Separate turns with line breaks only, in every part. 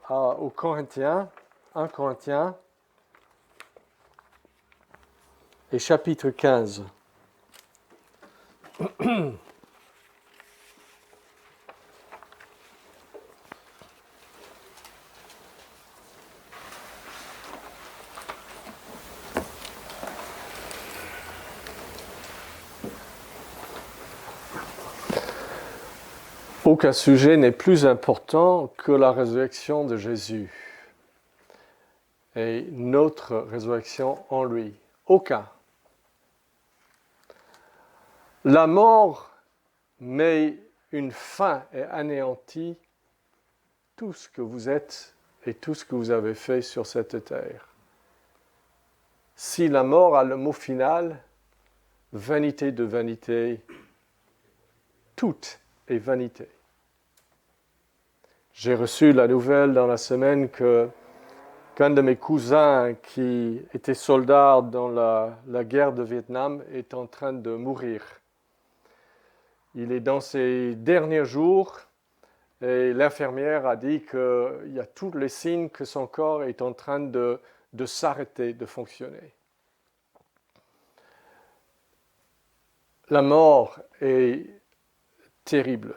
aux Corinthiens, 1 Corinthiens, et chapitre 15. Aucun sujet n'est plus important que la résurrection de Jésus et notre résurrection en lui. Aucun. La mort met une fin et anéantit tout ce que vous êtes et tout ce que vous avez fait sur cette terre. Si la mort a le mot final, vanité de vanité, tout est vanité. J'ai reçu la nouvelle dans la semaine qu'un de mes cousins qui était soldat dans la guerre de Vietnam est en train de mourir. Il est dans ses derniers jours et l'infirmière a dit qu'il y a tous les signes que son corps est en train de s'arrêter de fonctionner. La mort est terrible.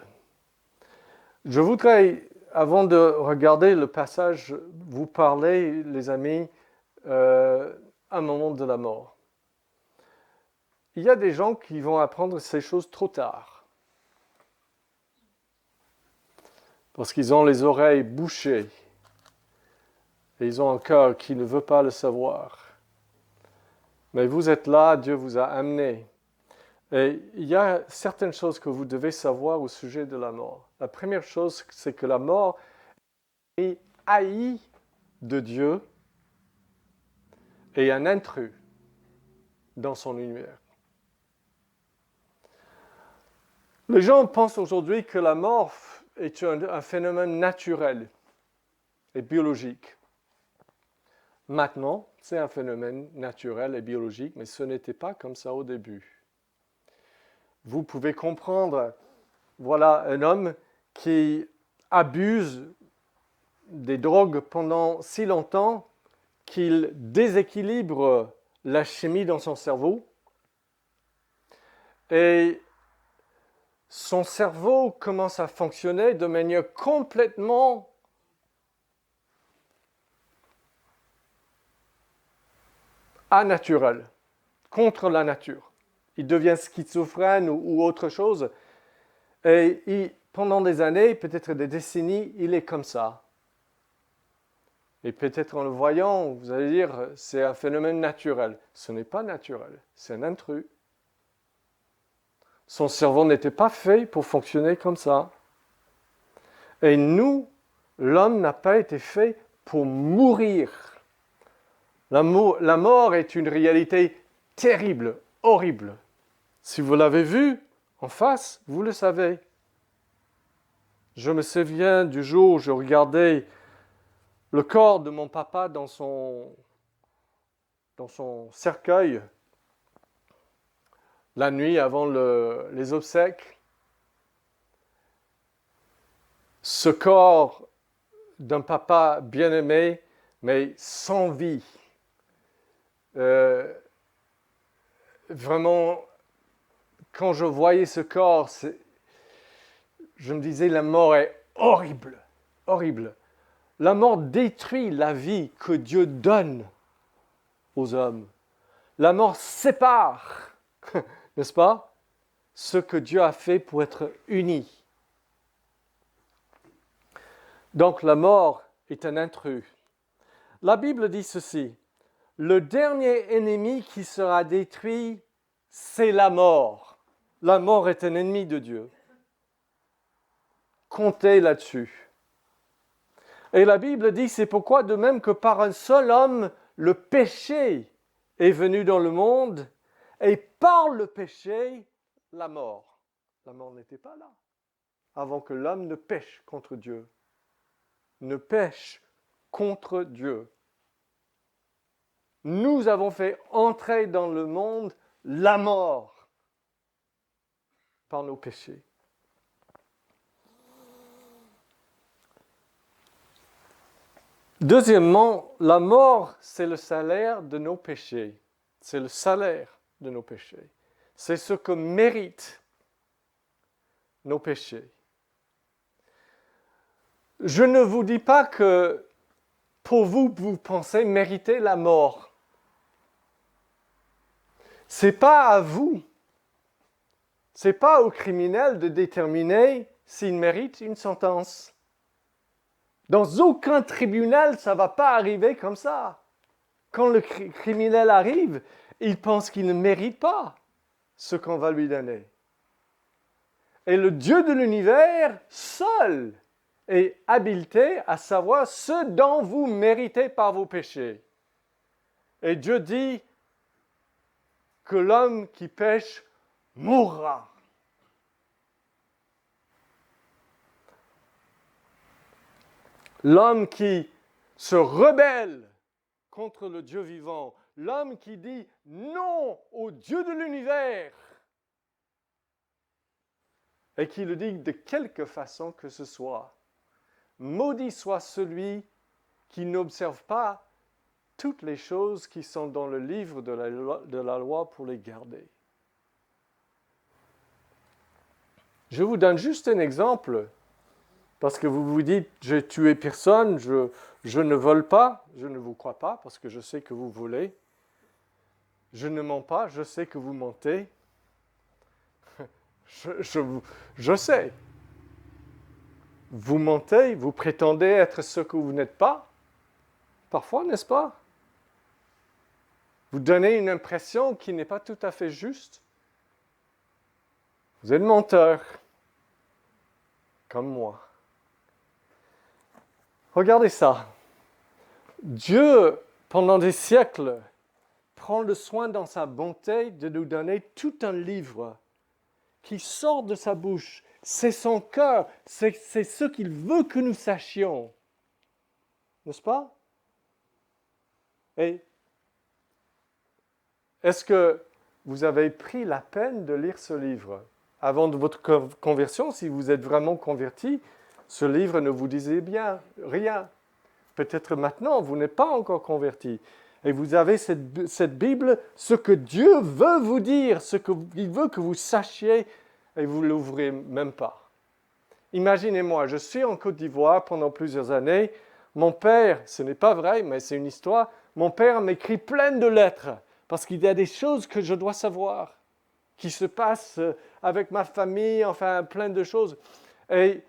Je voudrais, avant de regarder le passage, vous parler, les amis, un moment de la mort. Il y a des gens qui vont apprendre ces choses trop tard, parce qu'ils ont les oreilles bouchées, et ils ont un cœur qui ne veut pas le savoir. Mais vous êtes là, Dieu vous a amené. Et il y a certaines choses que vous devez savoir au sujet de la mort. La première chose, c'est que la mort est haïe de Dieu et un intrus dans son univers. Les gens pensent aujourd'hui que la mort est un phénomène naturel et biologique. Maintenant, c'est un phénomène naturel et biologique, mais ce n'était pas comme ça au début. Vous pouvez comprendre, voilà un homme qui abuse des drogues pendant si longtemps qu'il déséquilibre la chimie dans son cerveau et son cerveau commence à fonctionner de manière complètement aнаturelle, contre la nature. Il devient schizophrène ou autre chose. Et pendant des années, peut-être des décennies, il est comme ça. Et peut-être en le voyant, vous allez dire, c'est un phénomène naturel. Ce n'est pas naturel, c'est un intrus. Son cerveau n'était pas fait pour fonctionner comme ça. Et nous, l'homme n'a pas été fait pour mourir. La mort est une réalité terrible, horrible. Si vous l'avez vu en face, vous le savez. Je me souviens du jour où je regardais le corps de mon papa dans son cercueil, la nuit avant les obsèques. Ce corps d'un papa bien-aimé, mais sans vie. Vraiment, quand je voyais ce corps, je me disais, la mort est horrible, horrible. La mort détruit la vie que Dieu donne aux hommes. La mort sépare, n'est-ce pas, ce que Dieu a fait pour être unis. Donc la mort est un intrus. La Bible dit ceci, le dernier ennemi qui sera détruit, c'est la mort. La mort est un ennemi de Dieu. Comptez là-dessus. Et la Bible dit, c'est pourquoi de même que par un seul homme, le péché est venu dans le monde, et par le péché, la mort. La mort n'était pas là, avant que l'homme ne pêche contre Dieu. Ne pêche contre Dieu. Nous avons fait entrer dans le monde la mort par nos péchés. Deuxièmement, la mort, c'est le salaire de nos péchés. C'est le salaire de nos péchés. C'est ce que méritent nos péchés. Je ne vous dis pas que pour vous, vous pensez mériter la mort. Ce n'est pas à vous. Ce n'est pas au criminel de déterminer s'il mérite une sentence. Dans aucun tribunal, ça ne va pas arriver comme ça. Quand le criminel arrive, il pense qu'il ne mérite pas ce qu'on va lui donner. Et le Dieu de l'univers, seul, est habilité à savoir ce dont vous méritez par vos péchés. Et Dieu dit que l'homme qui pêche mourra. L'homme qui se rebelle contre le Dieu vivant, l'homme qui dit non au Dieu de l'univers, et qui le dit de quelque façon que ce soit. Maudit soit celui qui n'observe pas toutes les choses qui sont dans le livre de la loi pour les garder. Je vous donne juste un exemple, parce que vous vous dites, j'ai tué personne, je ne vole pas, je ne vous crois pas, parce que je sais que vous volez. Je ne mens pas, je sais que vous mentez. Je sais. Vous mentez, vous prétendez être ce que vous n'êtes pas. Parfois, n'est-ce pas? Vous donnez une impression qui n'est pas tout à fait juste. Vous êtes menteur, comme moi. Regardez ça. Dieu, pendant des siècles, prend le soin dans sa bonté de nous donner tout un livre qui sort de sa bouche. C'est son cœur, c'est ce qu'il veut que nous sachions. N'est-ce pas? Et est-ce que vous avez pris la peine de lire ce livre? Avant de votre conversion, si vous êtes vraiment converti, ce livre ne vous disait bien rien. Peut-être maintenant, vous n'êtes pas encore converti. Et vous avez cette Bible, ce que Dieu veut vous dire, ce qu'il veut que vous sachiez, et vous ne l'ouvrez même pas. Imaginez-moi, je suis en Côte d'Ivoire pendant plusieurs années. Mon père, ce n'est pas vrai, mais c'est une histoire, mon père m'écrit plein de lettres, parce qu'il y a des choses que je dois savoir, qui se passent avec ma famille, enfin plein de choses. Et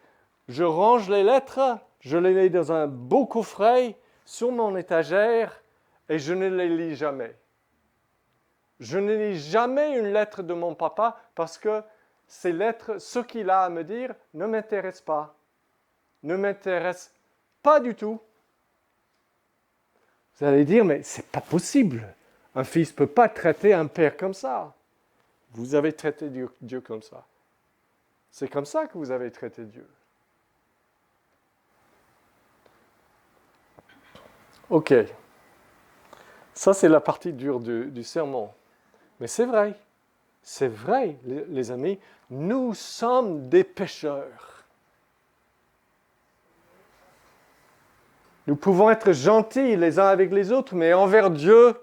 je range les lettres, je les mets dans un beau coffret sur mon étagère et je ne les lis jamais. Je ne lis jamais une lettre de mon papa parce que ces lettres, ce qu'il a à me dire, ne m'intéressent pas. Ne m'intéressent pas du tout. Vous allez dire, mais c'est pas possible. Un fils ne peut pas traiter un père comme ça. Vous avez traité Dieu comme ça. C'est comme ça que vous avez traité Dieu. Ok. Ça, c'est la partie dure du sermon. Mais c'est vrai. C'est vrai, les amis. Nous sommes des pécheurs. Nous pouvons être gentils les uns avec les autres, mais envers Dieu,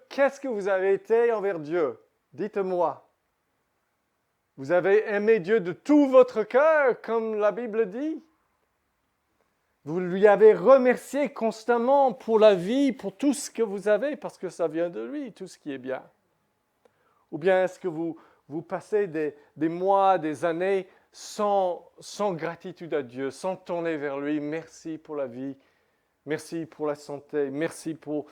qu'est-ce que vous avez été envers Dieu? Dites-moi. Vous avez aimé Dieu de tout votre cœur, comme la Bible dit? Vous lui avez remercié constamment pour la vie, pour tout ce que vous avez, parce que ça vient de lui, tout ce qui est bien. Ou bien est-ce que vous passez des mois, des années sans gratitude à Dieu, sans tourner vers lui? Merci pour la vie, merci pour la santé, merci pour...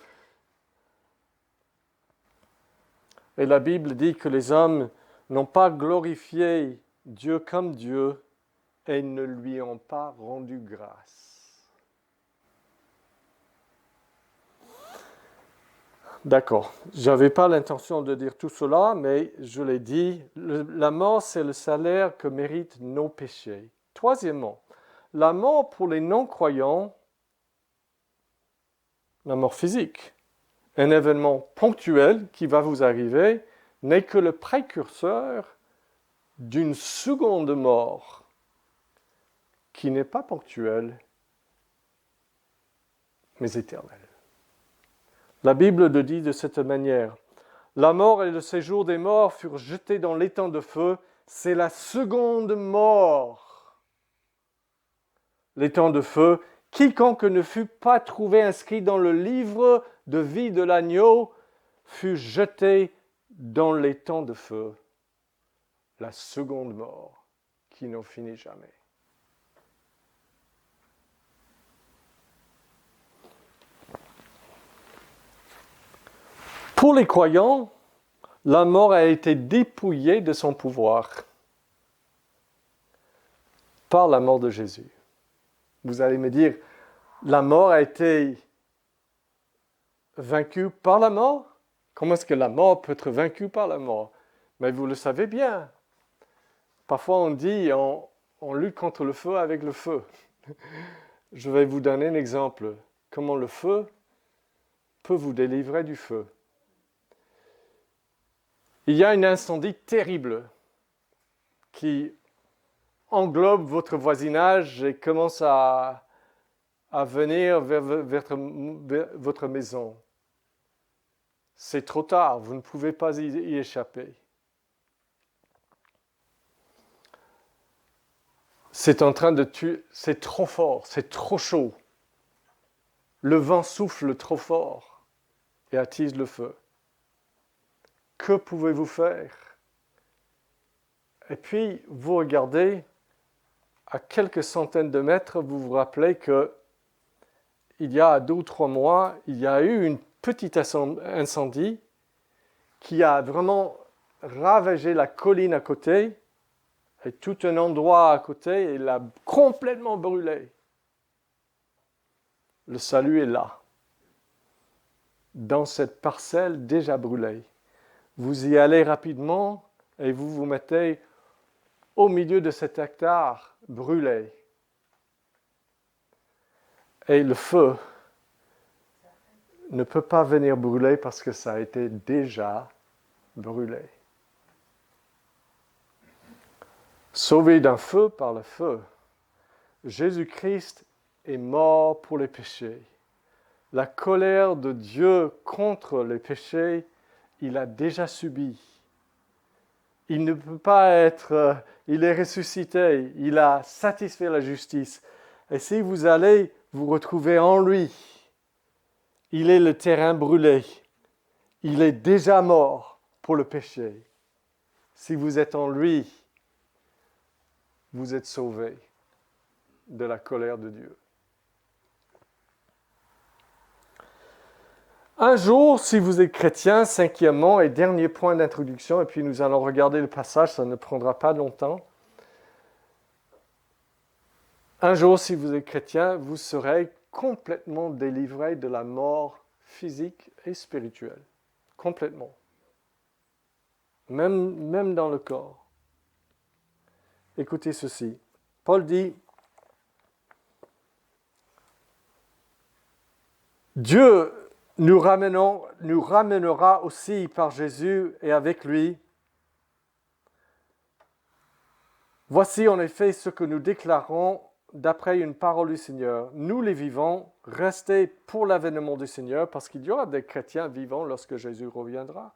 Et la Bible dit que les hommes n'ont pas glorifié Dieu comme Dieu et ne lui ont pas rendu grâce. D'accord. Je n'avais pas l'intention de dire tout cela, mais je l'ai dit. La mort, c'est le salaire que méritent nos péchés. Troisièmement, la mort pour les non-croyants, la mort physique, un événement ponctuel qui va vous arriver, n'est que le précurseur d'une seconde mort qui n'est pas ponctuelle mais éternelle. La Bible le dit de cette manière. La mort et le séjour des morts furent jetés dans l'étang de feu. C'est la seconde mort. L'étang de feu, quiconque ne fut pas trouvé inscrit dans le livre de vie de l'agneau fut jeté dans l'étang de feu. La seconde mort qui n'en finit jamais. Pour les croyants, la mort a été dépouillée de son pouvoir par la mort de Jésus. Vous allez me dire, la mort a été vaincue par la mort? Comment est-ce que la mort peut être vaincue par la mort? Mais vous le savez bien. Parfois on dit, on lutte contre le feu avec le feu. Je vais vous donner un exemple. Comment le feu peut vous délivrer du feu. Il y a un incendie terrible qui englobe votre voisinage et commence à venir vers votre maison. C'est trop tard, vous ne pouvez pas y échapper. C'est en train de tuer, c'est trop fort, c'est trop chaud. Le vent souffle trop fort et attise le feu. Que pouvez-vous faire? Et puis, vous regardez, à quelques centaines de mètres, vous vous rappelez que il y a 2 ou 3 mois, il y a eu une petite incendie qui a vraiment ravagé la colline à côté et tout un endroit à côté et l'a complètement brûlé. Le salut est là, dans cette parcelle déjà brûlée. Vous y allez rapidement et vous vous mettez au milieu de cet hectare brûlé. Et le feu ne peut pas venir brûler parce que ça a été déjà brûlé. Sauvé d'un feu par le feu, Jésus-Christ est mort pour les péchés. La colère de Dieu contre les péchés, il a déjà subi. Il ne peut pas être, il est ressuscité, il a satisfait la justice. Et si vous allez vous retrouver en lui, il est le terrain brûlé. Il est déjà mort pour le péché. Si vous êtes en lui, vous êtes sauvés de la colère de Dieu. Un jour, si vous êtes chrétien, cinquièmement et dernier point d'introduction, et puis nous allons regarder le passage, ça ne prendra pas longtemps. Un jour, si vous êtes chrétien, vous serez complètement délivré de la mort physique et spirituelle. Complètement. Même dans le corps. Écoutez ceci. Paul dit, Dieu nous ramènera aussi par Jésus et avec lui. Voici en effet ce que nous déclarons d'après une parole du Seigneur. Nous les vivants, restés pour l'avènement du Seigneur, parce qu'il y aura des chrétiens vivants lorsque Jésus reviendra.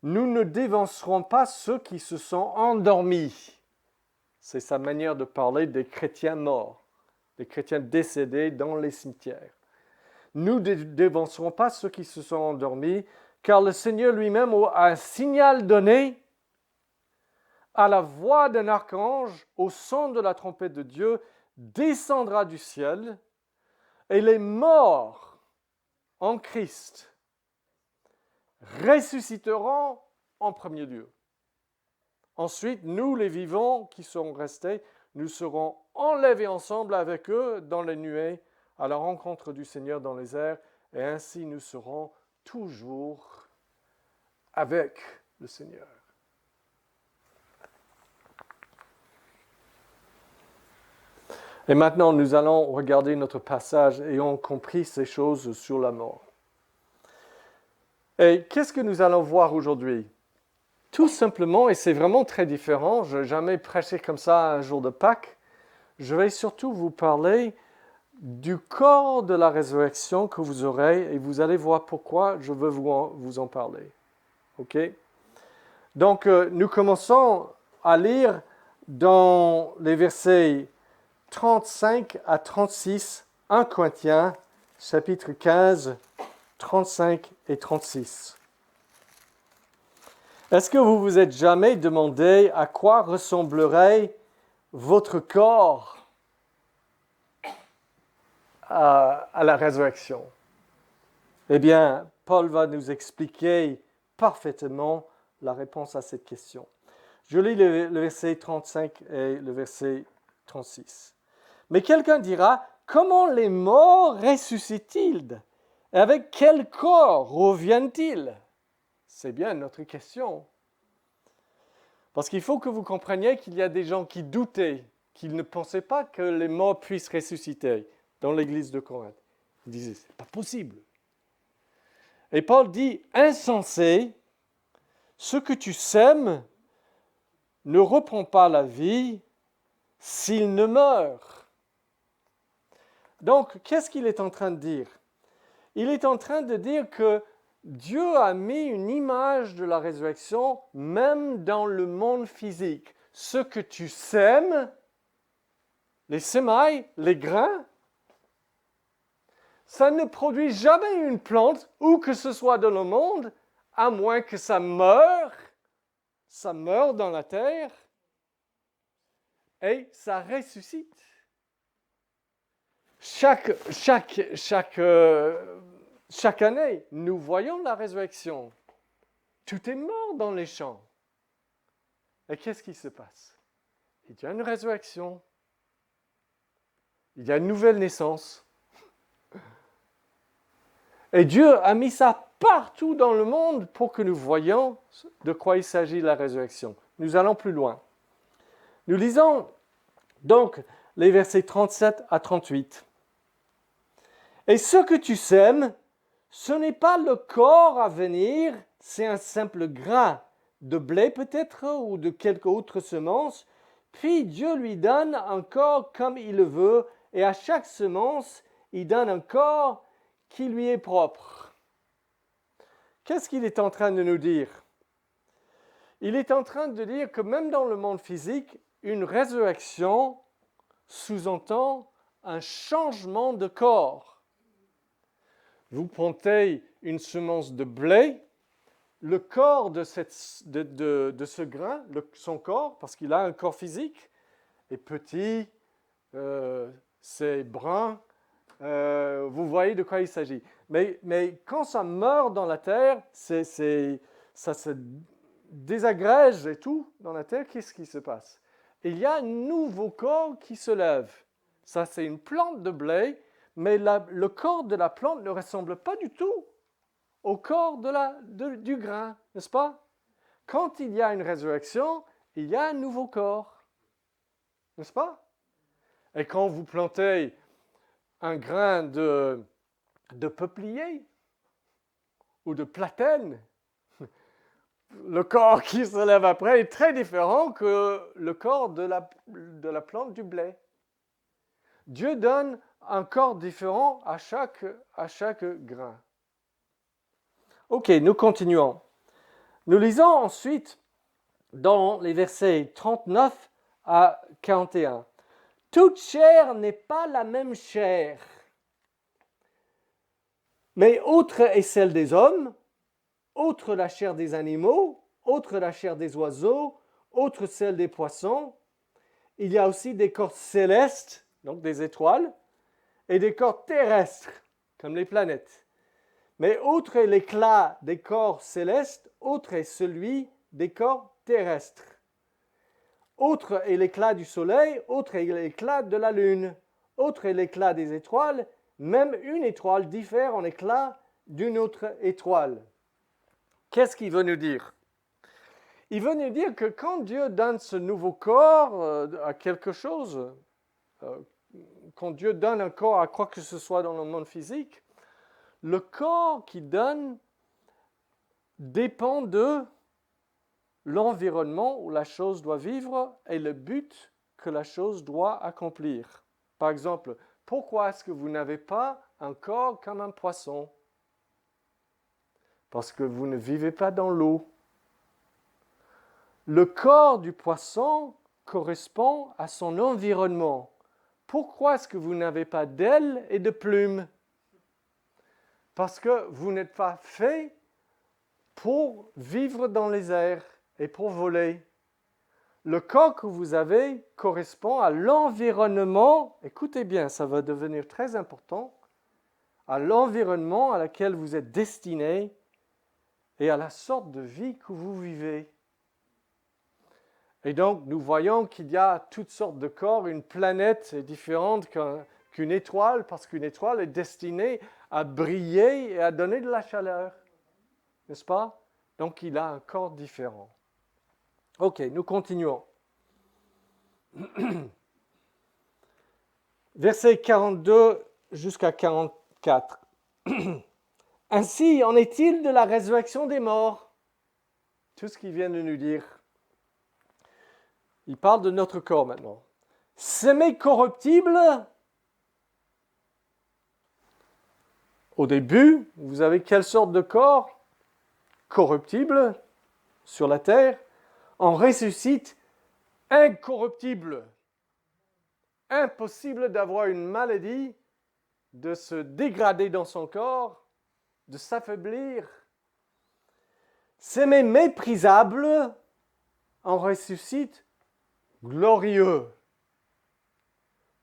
Nous ne dévancerons pas ceux qui se sont endormis. C'est sa manière de parler des chrétiens morts, des chrétiens décédés dans les cimetières. Nous ne dévancerons pas ceux qui se sont endormis, car le Seigneur lui-même a un signal donné à la voix d'un archange, au son de la trompette de Dieu, descendra du ciel, et les morts en Christ ressusciteront en premier lieu. Ensuite, nous, les vivants qui sont restés, nous serons enlevés ensemble avec eux dans les nuées, à la rencontre du Seigneur dans les airs, et ainsi nous serons toujours avec le Seigneur. Et maintenant, nous allons regarder notre passage ayant compris ces choses sur la mort. Et qu'est-ce que nous allons voir aujourd'hui? Tout simplement, et c'est vraiment très différent, je n'ai jamais prêché comme ça un jour de Pâques, je vais surtout vous parler du corps de la résurrection que vous aurez, et vous allez voir pourquoi je veux vous en parler. OK? Donc, nous commençons à lire dans les versets 35 à 36, 1 Corinthiens, chapitre 15, 35 et 36. Est-ce que vous vous êtes jamais demandé à quoi ressemblerait votre corps à la résurrection? Eh bien, Paul va nous expliquer parfaitement la réponse à cette question. Je lis le verset 35 et le verset 36. Mais quelqu'un dira, comment les morts ressuscitent-ils? Et avec quel corps reviennent-ils? C'est bien notre question. Parce qu'il faut que vous compreniez qu'il y a des gens qui doutaient, qui ne pensaient pas que les morts puissent ressusciter dans l'église de Corinthe. Ils disaient, c'est pas possible. Et Paul dit, insensé, ce que tu sèmes ne reprend pas la vie s'il ne meurt. Donc, qu'est-ce qu'il est en train de dire? Il est en train de dire que Dieu a mis une image de la résurrection même dans le monde physique. Ce que tu sèmes, les semailles, les grains, ça ne produit jamais une plante, où que ce soit dans le monde, à moins que ça meure dans la terre, et ça ressuscite. Chaque année, nous voyons la résurrection. Tout est mort dans les champs. Et qu'est-ce qui se passe? Il y a une résurrection. Il y a une nouvelle naissance. Et Dieu a mis ça partout dans le monde pour que nous voyions de quoi il s'agit la résurrection. Nous allons plus loin. Nous lisons donc les versets 37 à 38. Et ce que tu sèmes, ce n'est pas le corps à venir, c'est un simple grain de blé peut-être ou de quelque autre semence. Puis Dieu lui donne un corps comme il le veut, et à chaque semence, il donne un corps qui lui est propre. Qu'est-ce qu'il est en train de nous dire? Il est en train de dire que même dans le monde physique, une résurrection sous-entend un changement de corps. Vous plantez une semence de blé, le corps de ce grain, son corps, parce qu'il a un corps physique, est petit, c'est brun, vous voyez de quoi il s'agit. Mais quand ça meurt dans la terre, ça se désagrège et tout dans la terre, qu'est-ce qui se passe? Il y a un nouveau corps qui se lève. Ça, c'est une plante de blé, mais le corps de la plante ne ressemble pas du tout au corps du grain, n'est-ce pas? Quand il y a une résurrection, il y a un nouveau corps, n'est-ce pas? Et quand vous plantez un grain de peuplier ou de platane, le corps qui se lève après est très différent que le corps de la plante du blé. Dieu donne un corps différent à chaque grain. Ok, nous continuons. Nous lisons ensuite dans les versets 39 à 41. Toute chair n'est pas la même chair, mais autre est celle des hommes, autre la chair des animaux, autre la chair des oiseaux, autre celle des poissons. Il y a aussi des corps célestes, donc des étoiles, et des corps terrestres, comme les planètes. Mais autre est l'éclat des corps célestes, autre est celui des corps terrestres. Autre est l'éclat du soleil, autre est l'éclat de la lune, autre est l'éclat des étoiles. Même une étoile diffère en éclat d'une autre étoile. Qu'est-ce qu'il veut nous dire? Il veut nous dire que quand Dieu donne ce nouveau corps à quelque chose, quand Dieu donne un corps à quoi que ce soit dans le monde physique, le corps qu'il donne dépend de l'environnement où la chose doit vivre et le but que la chose doit accomplir. Par exemple, pourquoi est-ce que vous n'avez pas un corps comme un poisson? Parce que vous ne vivez pas dans l'eau. Le corps du poisson correspond à son environnement. Pourquoi est-ce que vous n'avez pas d'ailes et de plumes? Parce que vous n'êtes pas fait pour vivre dans les airs et pour voler. Le corps que vous avez correspond à l'environnement, écoutez bien, ça va devenir très important, à l'environnement à laquelle vous êtes destiné et à la sorte de vie que vous vivez. Et donc, nous voyons qu'il y a toutes sortes de corps. Une planète est différente qu'une étoile, parce qu'une étoile est destinée à briller et à donner de la chaleur. N'est-ce pas? Donc, il a un corps différent. Ok, nous continuons. Versets 42 jusqu'à 44. Ainsi en est-il de la résurrection des morts? Tout ce qu'il vient de nous dire. Il parle de notre corps maintenant. Semi-corruptible. Au début, vous avez quelle sorte de corps? Corruptible sur la terre. On ressuscite incorruptible. Impossible d'avoir une maladie, de se dégrader dans son corps, de s'affaiblir. Semi-méprisable. On ressuscite glorieux.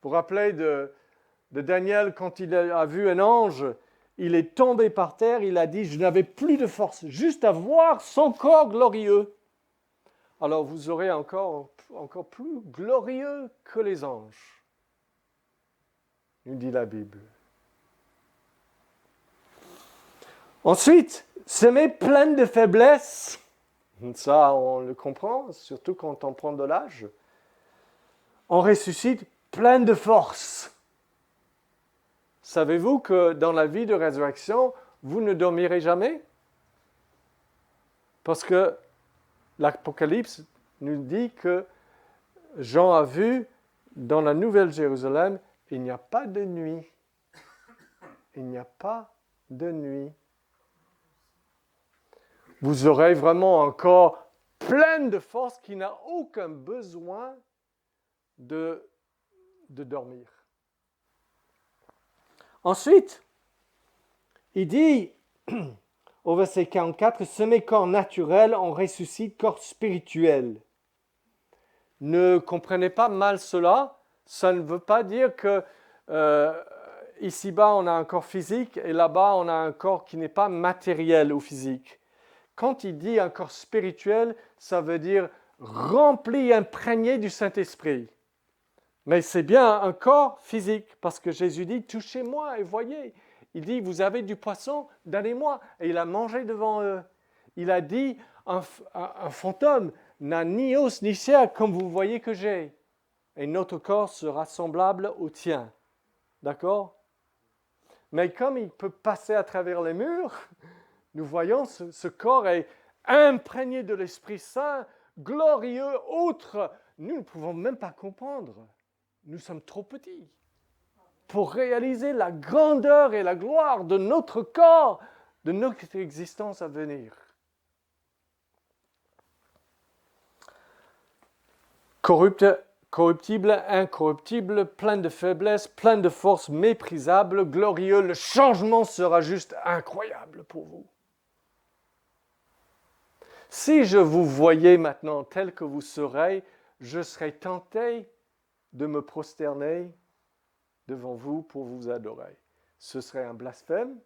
Vous vous rappelez de Daniel, quand il a vu un ange, il est tombé par terre, il a dit « Je n'avais plus de force, juste à voir son corps glorieux. » Alors vous aurez encore plus glorieux que les anges, nous dit la Bible. Ensuite, s'aimer plein de faiblesses. Ça, on le comprend, surtout quand on prend de l'âge. On ressuscite plein de force. Savez-vous que dans la vie de résurrection, vous ne dormirez jamais? Parce que l'Apocalypse nous dit que Jean a vu dans la Nouvelle Jérusalem, il n'y a pas de nuit. Il n'y a pas de nuit. Vous aurez vraiment un corps plein de force qui n'a aucun besoin de dormir. Ensuite, il dit au verset 44, « Semez corps naturel, on ressuscite corps spirituel. » Ne comprenez pas mal cela. Ça ne veut pas dire que ici-bas on a un corps physique et là-bas on a un corps qui n'est pas matériel ou physique. Quand il dit un corps spirituel, ça veut dire rempli, imprégné du Saint-Esprit. Mais c'est bien un corps physique, parce que Jésus dit, touchez-moi et voyez. Il dit, vous avez du poisson, donnez-moi. Et il a mangé devant eux. Il a dit, un fantôme n'a ni os ni chair comme vous voyez que j'ai. Et notre corps sera semblable au tien. D'accord? Mais comme il peut passer à travers les murs, nous voyons ce corps est imprégné de l'Esprit Saint, glorieux, autre. Nous ne pouvons même pas comprendre. Nous sommes trop petits pour réaliser la grandeur et la gloire de notre corps, de notre existence à venir. Corruptible, incorruptible, plein de faiblesses, plein de force, méprisable, glorieux. Le changement sera juste incroyable pour vous. Si je vous voyais maintenant tel que vous serez, je serais tenté de me prosterner devant vous pour vous adorer. Ce serait un blasphème,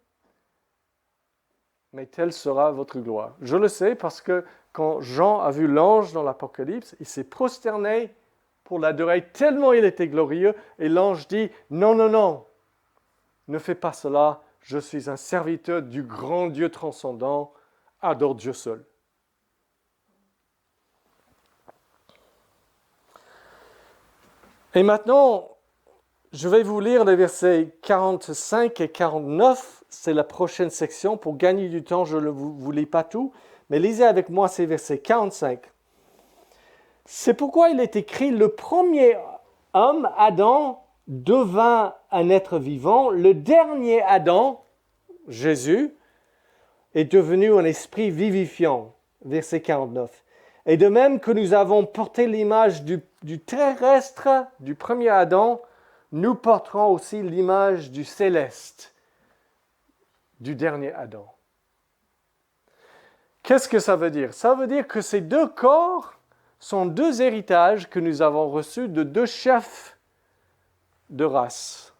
mais telle sera votre gloire. Je le sais parce que quand Jean a vu l'ange dans l'Apocalypse, il s'est prosterné pour l'adorer tellement il était glorieux, et l'ange dit « Non, non, non, ne fais pas cela, je suis un serviteur du grand Dieu transcendant, adore Dieu seul. » Et maintenant, je vais vous lire les versets 45 et 49. C'est la prochaine section. Pour gagner du temps, je ne vous lis pas tout. Mais lisez avec moi ces versets 45. C'est pourquoi il est écrit, le premier homme, Adam, devint un être vivant, le dernier Adam, Jésus, est devenu un esprit vivifiant. Verset 49. Et de même que nous avons porté l'image du terrestre, du premier Adam, nous porterons aussi l'image du céleste, du dernier Adam. Qu'est-ce que ça veut dire? Ça veut dire que ces deux corps sont deux héritages que nous avons reçus de deux chefs de race.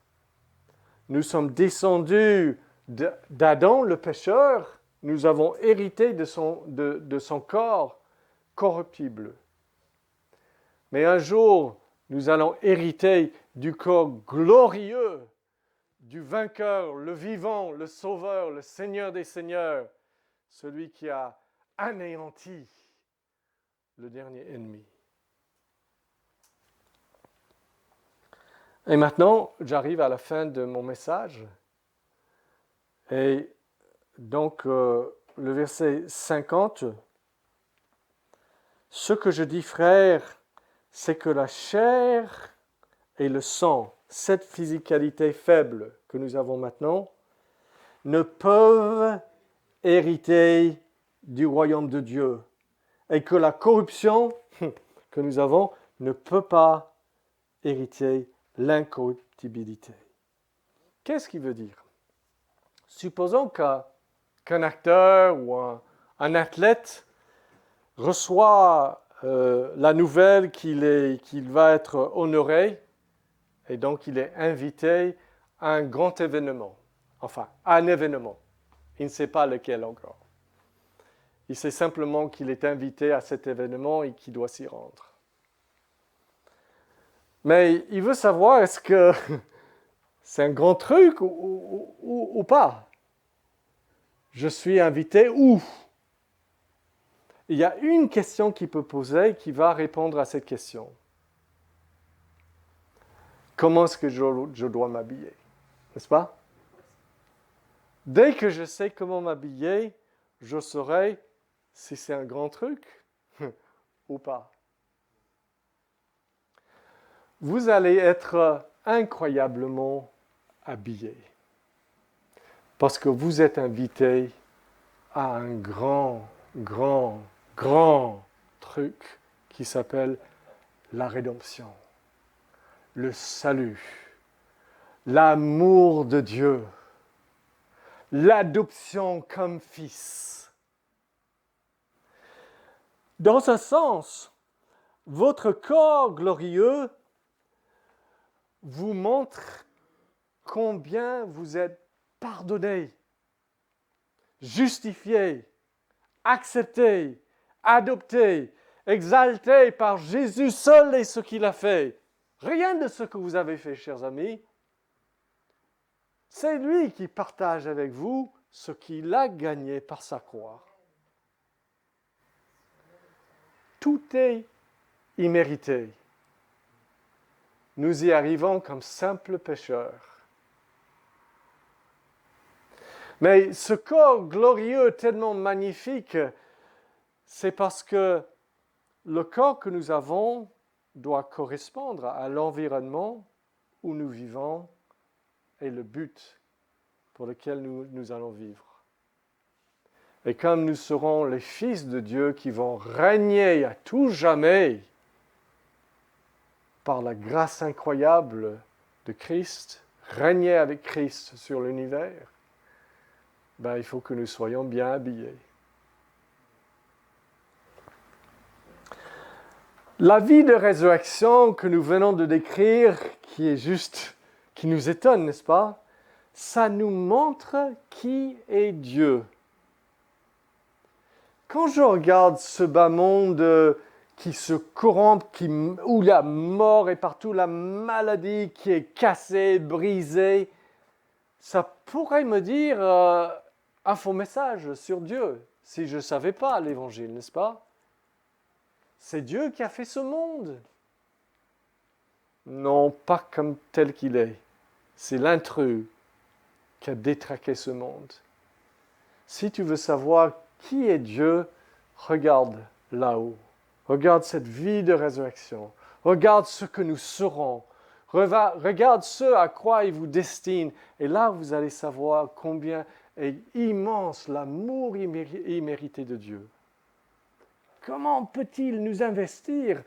Nous sommes descendus d'Adam, le pécheur. Nous avons hérité de son corps corruptible. Mais un jour, nous allons hériter du corps glorieux du vainqueur, le vivant, le sauveur, le Seigneur des seigneurs, celui qui a anéanti le dernier ennemi. Et maintenant, j'arrive à la fin de mon message. Et donc, le verset 50, « Ce que je dis, frères, c'est que la chair et le sang, cette physicalité faible que nous avons maintenant, ne peuvent hériter du royaume de Dieu. Et que la corruption que nous avons ne peut pas hériter l'incorruptibilité. » Qu'est-ce qu'il veut dire? Supposons qu'un acteur ou un athlète reçoit la nouvelle qu'il va être honoré et donc il est invité à un grand événement. Enfin, à un événement. Il ne sait pas lequel encore. Il sait simplement qu'il est invité à cet événement et qu'il doit s'y rendre. Mais il veut savoir est-ce que c'est un grand truc ou pas. Je suis invité où? Il y a une question qu'il peut poser qui va répondre à cette question. Comment est-ce que je dois m'habiller? N'est-ce pas? Dès que je sais comment m'habiller, je saurai si c'est un grand truc ou pas. Vous allez être incroyablement habillé parce que vous êtes invité à un grand truc qui s'appelle la rédemption, le salut, l'amour de Dieu, l'adoption comme fils. Dans un sens, votre corps glorieux vous montre combien vous êtes pardonné, justifié, accepté, adopté, exalté par Jésus seul et ce qu'il a fait. Rien de ce que vous avez fait, chers amis. C'est lui qui partage avec vous ce qu'il a gagné par sa croix. Tout est immérité. Nous y arrivons comme simples pécheurs. Mais ce corps glorieux, tellement magnifique, c'est parce que le corps que nous avons doit correspondre à l'environnement où nous vivons et le but pour lequel nous allons vivre. Et comme nous serons les fils de Dieu qui vont régner à tout jamais par la grâce incroyable de Christ, régner avec Christ sur l'univers, il faut que nous soyons bien habillés. La vie de résurrection que nous venons de décrire, qui nous étonne, n'est-ce pas? Ça nous montre qui est Dieu. Quand je regarde ce bas monde qui se corrompt, où la mort est partout, la maladie qui est cassée, brisée, ça pourrait me dire un faux message sur Dieu, si je ne savais pas l'Évangile, n'est-ce pas? C'est Dieu qui a fait ce monde. Non, pas comme tel qu'il est. C'est l'intrus qui a détraqué ce monde. Si tu veux savoir qui est Dieu, regarde là-haut. Regarde cette vie de résurrection. Regarde ce que nous serons. Regarde ce à quoi il vous destine. Et là, vous allez savoir combien est immense l'amour immérité de Dieu. Comment peut-il nous investir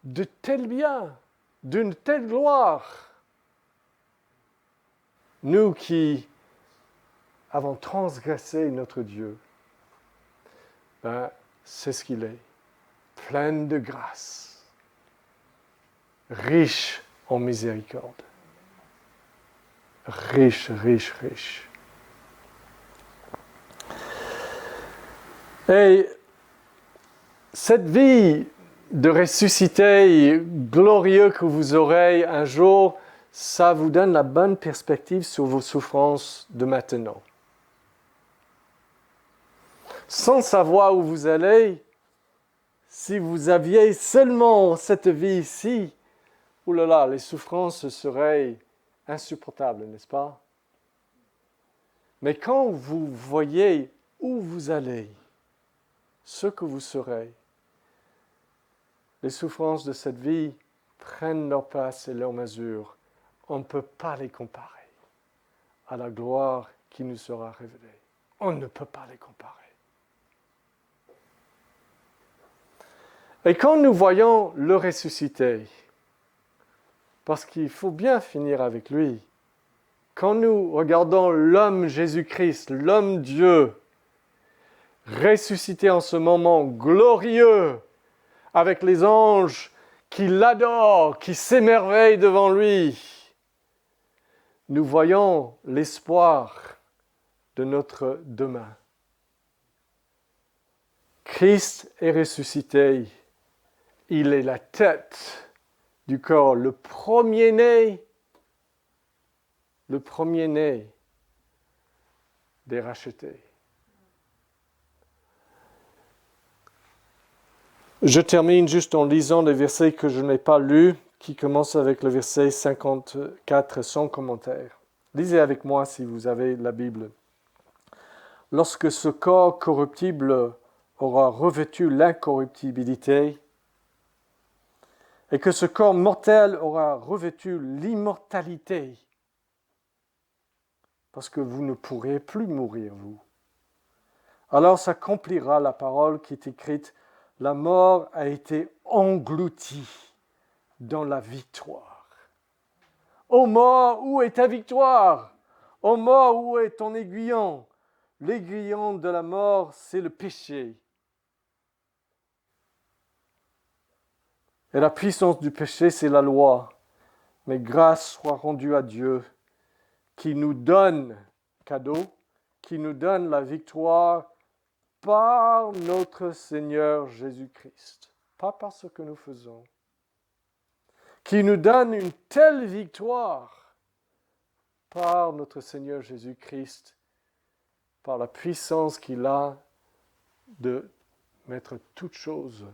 de tels biens, d'une telle gloire? Nous qui avons transgressé notre Dieu, c'est ce qu'il est, plein de grâce, riche en miséricorde. Riche, riche, riche. Et cette vie de ressuscité glorieux que vous aurez un jour, ça vous donne la bonne perspective sur vos souffrances de maintenant. Sans savoir où vous allez, si vous aviez seulement cette vie ici, oulala, les souffrances seraient insupportables, n'est-ce pas? Mais quand vous voyez où vous allez, ce que vous serez, les souffrances de cette vie prennent leur place et leur mesure. On ne peut pas les comparer à la gloire qui nous sera révélée. On ne peut pas les comparer. Et quand nous voyons le ressuscité, parce qu'il faut bien finir avec lui, quand nous regardons l'homme Jésus-Christ, l'homme Dieu, ressuscité en ce moment glorieux, avec les anges qui l'adorent, qui s'émerveillent devant lui, nous voyons l'espoir de notre demain. Christ est ressuscité. Il est la tête du corps, le premier-né des rachetés. Je termine juste en lisant les versets que je n'ai pas lus, qui commencent avec le verset 54 sans commentaire. Lisez avec moi si vous avez la Bible. Lorsque ce corps corruptible aura revêtu l'incorruptibilité, et que ce corps mortel aura revêtu l'immortalité, parce que vous ne pourrez plus mourir, vous. Alors s'accomplira la parole qui est écrite, la mort a été engloutie dans la victoire. Ô mort, où est ta victoire? Ô mort, où est ton aiguillon? L'aiguillon de la mort, c'est le péché. Et la puissance du péché, c'est la loi. Mais grâce soit rendue à Dieu, qui nous donne, cadeau, qui nous donne la victoire par notre Seigneur Jésus-Christ. Pas par ce que nous faisons. Qui nous donne une telle victoire par notre Seigneur Jésus-Christ, par la puissance qu'il a de mettre toutes choses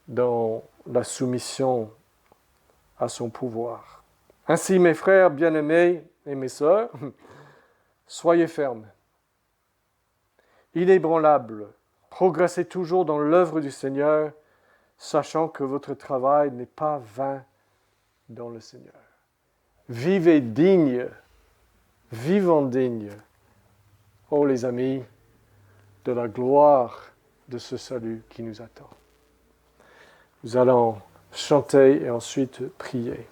dans la soumission à son pouvoir. Ainsi, mes frères bien-aimés et mes sœurs, soyez fermes, inébranlables, progressez toujours dans l'œuvre du Seigneur, sachant que votre travail n'est pas vain dans le Seigneur. Vivez digne, vivons digne, oh les amis, de la gloire de ce salut qui nous attend. Nous allons chanter et ensuite prier.